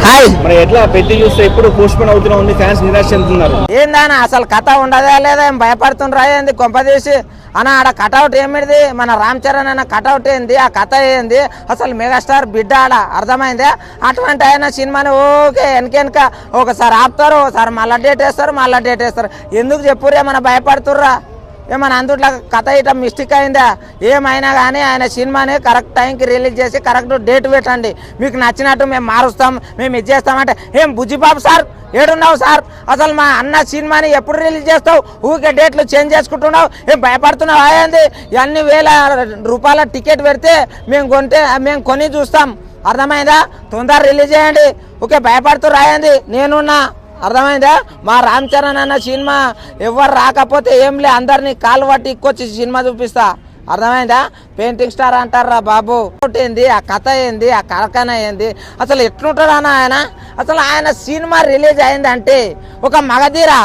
Hi మరి ఎట్లా పెద్ద చూస్తే ఎప్పుడు పోస్ట్ పోన్ అవుతూనే ఉంది, ఫ్యాన్స్ నిరాశ చెందుతున్నారు. ఏందన్నా అసలు కథ ఉండదా లేదా, ఏం భయపడుతుండ్రా ఏంది కొంపదీసి అన్న? ఆడ కటౌట్ ఏమిటిది, మన రామ్ చరణ్ అన్న కటౌట్ ఏంది, ఆ కథ ఏంది, అసలు మెగాస్టార్ బిడ్డ ఆడ అర్థమైందే. అటువంటి ఆయన సినిమాని ఓకే వెనక ఒకసారి ఆపుతారు, ఒకసారి మళ్ళీ డేట్ వేస్తారు. ఎందుకు చెప్పుర్రా, ఏమన్నా భయపడుతుర్రా? ఏమన్నా అందుట్లో కథ ఇట్లా మిస్టేక్ అయిందా? ఏమైనా కానీ ఆయన సినిమాని కరెక్ట్ టైంకి రిలీజ్ చేసి కరెక్ట్ డేట్ పెట్టండి. మీకు నచ్చినట్టు మేము మారుస్తాం, మేము ఇది చేస్తామంటే ఏం బుజ్జిబాబు సార్ ఏడున్నావు సార్? అసలు మా అన్న సినిమాని ఎప్పుడు రిలీజ్ చేస్తావు? ఊరికే డేట్లు చేంజ్ చేసుకుంటున్నావు, ఏం భయపడుతున్నావు? అయ్యింది ఎన్ని వేల రూపాయల టికెట్ పెడితే మేము కొని చూస్తాం, అర్థమైందా? తొందర రిలీజ్ చేయండి. ఓకే భయపడుతూ రాయండి, నేనున్నా, అర్థమైందా? మా రామ్ చరణ్ అన్న సినిమా ఎవరు రాకపోతే ఏం లే, అందరినీ కాలు పట్టి ఇక్కొచ్చి సినిమా చూపిస్తా, అర్థమైందా? పెయింటింగ్ స్టార్ అంటారా బాబు? ఏంది ఆ కథ ఏంది, ఆ కరకన ఏంది, అసలు ఎట్లుంటాడు అన్న ఆయన? అసలు ఆయన సినిమా రిలీజ్ అయిందంటే ఒక మగధీరా,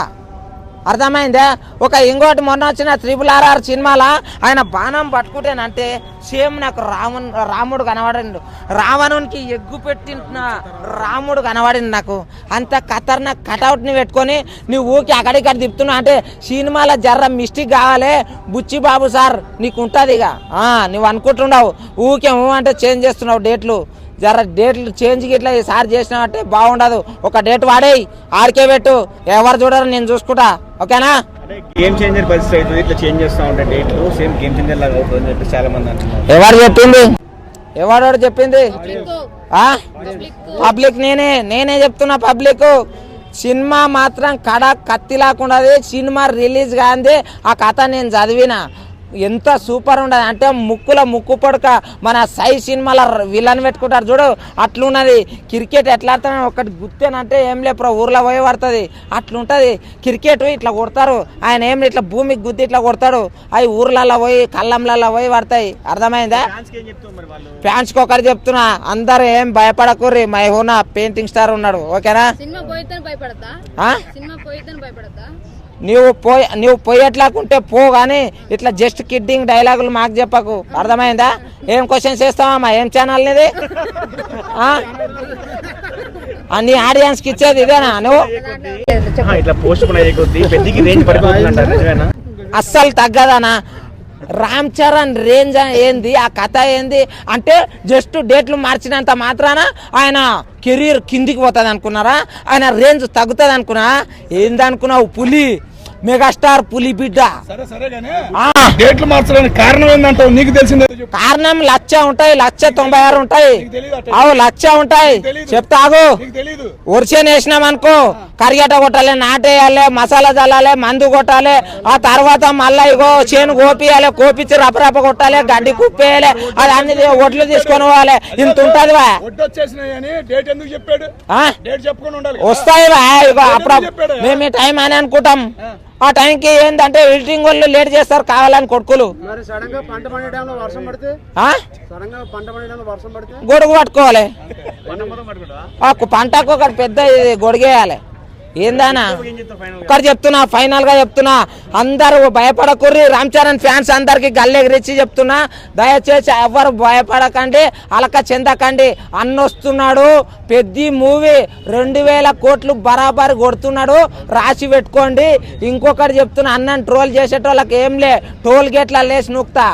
అర్థమైందా? ఒక ఇంకోటి మొన్న వచ్చిన RRR సినిమాలో ఆయన బాణం పట్టుకుంటేనంటే సేమ్ నాకు రాముడు కనబడిండు, రావణునికి ఎగ్గు పెట్టిన రాముడు కనబడింది నాకు. అంత ఖతర్నాక్ కటౌట్ని పెట్టుకొని నువ్వు ఊకి అక్కడిక్కడ తిప్పుతున్నావు అంటే సినిమాలో జర్ర మిస్టేక్ కావాలి బుచ్చిబాబు సార్, నీకు ఉంటుంది ఇక. నువ్వు అనుకుంటున్నావు ఊకే అంటే చేంజ్ చేస్తున్నావు డేట్లు, జర డేట్లు చేంజ్ గిట్లా ఈసారి చేసినావంటే బాగుండదు. ఒక డేట్ వాడేయి, ఆడికే పెట్టు, ఎవరు చూడరు, నేను చూసుకుంటా, ఓకేనా? గేమ్ చేంజర్ పరిస్థితి అవుతుంది, ఇట్లా చేంజ్ చేస్తా ఉంటే డేట్లు సేమ్ గేమ్ చేంజర్ లాగా అవుతుంది అని చెప్పి చాలా మంది అంటున్నారు. ఎవరు చెప్పింది? పబ్లిక్ నేనే చెప్తున్నా. పబ్లిక్ సినిమా మాత్రం కత్తి లేకుండా సినిమా రిలీజ్ కాంది, ఆ కథ నేను చదివిన ఎంత సూపర్ ఉండదు అంటే ముక్కు పడక మన సై సినిమాలో విలన్ పెట్టుకుంటారు చూడు, అట్లున్నది. క్రికెట్ ఎట్లా ఆడతాను ఒకటి గుర్తేనంటే ఏం లేప్రో ఊర్లో పోయి పడుతుంది, అట్లుంటుంది క్రికెట్. ఇట్లా కొడతారు, ఆయన ఏం ఇట్లా భూమికి గుద్ది ఇట్లా కొడతాడు, అవి ఊర్లలో పోయి కళ్ళంలలో పోయి పడతాయి, అర్థమైందా? ఫ్యాన్స్కి ఒకటి చెప్తున్నా, అందరు ఏం భయపడకూర్రి, మై హోనా పెయింటింగ్ స్టార్ ఉన్నాడు, ఓకేనా? నువ్వు పోయేట్లాకుంటే పో, కానీ ఇట్లా జస్ట్ కిడ్డింగ్ డైలాగులు మాకు చెప్పకు, అర్థమైందా? ఏం క్వశ్చన్స్ చేస్తావమ్మా, ఏం ఛానల్ నీది? నీ ఆడియన్స్ కి ఇచ్చేది ఇదేనా? నువ్వు అస్సలు తగ్గదనా? రామ్ చరణ్ రేంజ్ ఏంది, ఆ కథ ఏంది అంటే జస్ట్ డేట్లు మార్చినంత మాత్రాన ఆయన కెరీర్ కిందికి పోతుంది అనుకున్నారా? ఆయన రేంజ్ తగ్గుతుంది అనుకున్నా? ఏందనుకున్నావు? పులి, మెగాస్టార్ పులి బిడ్డ. డేట్లు మార్చడానికి కారణం ఏంటంటావు? నీకు తెలిసిందే. కారణం 1,00,000 ఉంటాయి, 1,96 ఉంటాయి, 1,00,000 ఉంటాయి. చెప్తాగు, ఒరిసేన్ వేసినాం అనుకో, కరిగేట కొట్టాలి, నాటేయాలి, మసాలా చల్లాలి, మందు కొట్టాలి, ఆ తర్వాత మళ్ళా ఇగో చేను కోపియాలి, కోపించి రపరప కొట్టాలి, గడ్డి కుప్పేయాలి, అది అన్ని ఒడ్లు తీసుకొని పోవాలి. ఇంత ఉంటది వస్తాయి. ఇగో అప్పుడు మేము ఈ టైం అని అనుకుంటాం, ఆ టైంకి ఏంటంటే ఎడిటింగ్ వాళ్ళు లేట్ చేస్తారు కావాలని కొడుకులు. గొడుగు పట్టుకోవాలి, పంటకు ఒకటి పెద్ద గొడుగేయాలి. ఏందానా ఒకటి చెప్తున్నా, ఫైనల్ గా చెప్తున్నా, అందరూ భయపడకుర్రి. రామ్ చరణ్ ఫ్యాన్స్ అందరికి గల్లెగిరిచ్చి చెప్తున్నా, దయచేసి ఎవరు భయపడకండి, అలక చెందకండి. అన్నొస్తున్నాడు, పెద్ద మూవీ, 2,000 కోట్లు బరాబర్ కొడుతున్నాడు, రాసి పెట్టుకోండి. ఇంకొకటి చెప్తున్నా, అన్నని ట్రోల్ చేసేటోళ్ళకి ఏం లే, టోల్ గేట్ల లేసి నూక్తా.